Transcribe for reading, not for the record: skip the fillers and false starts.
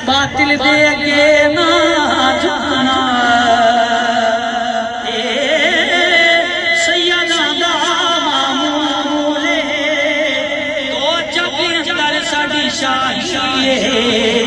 باطل دے اگے نہ جھکنا سیدہ دا معمول ہے تو جب اندر ساڈی شاہی ہے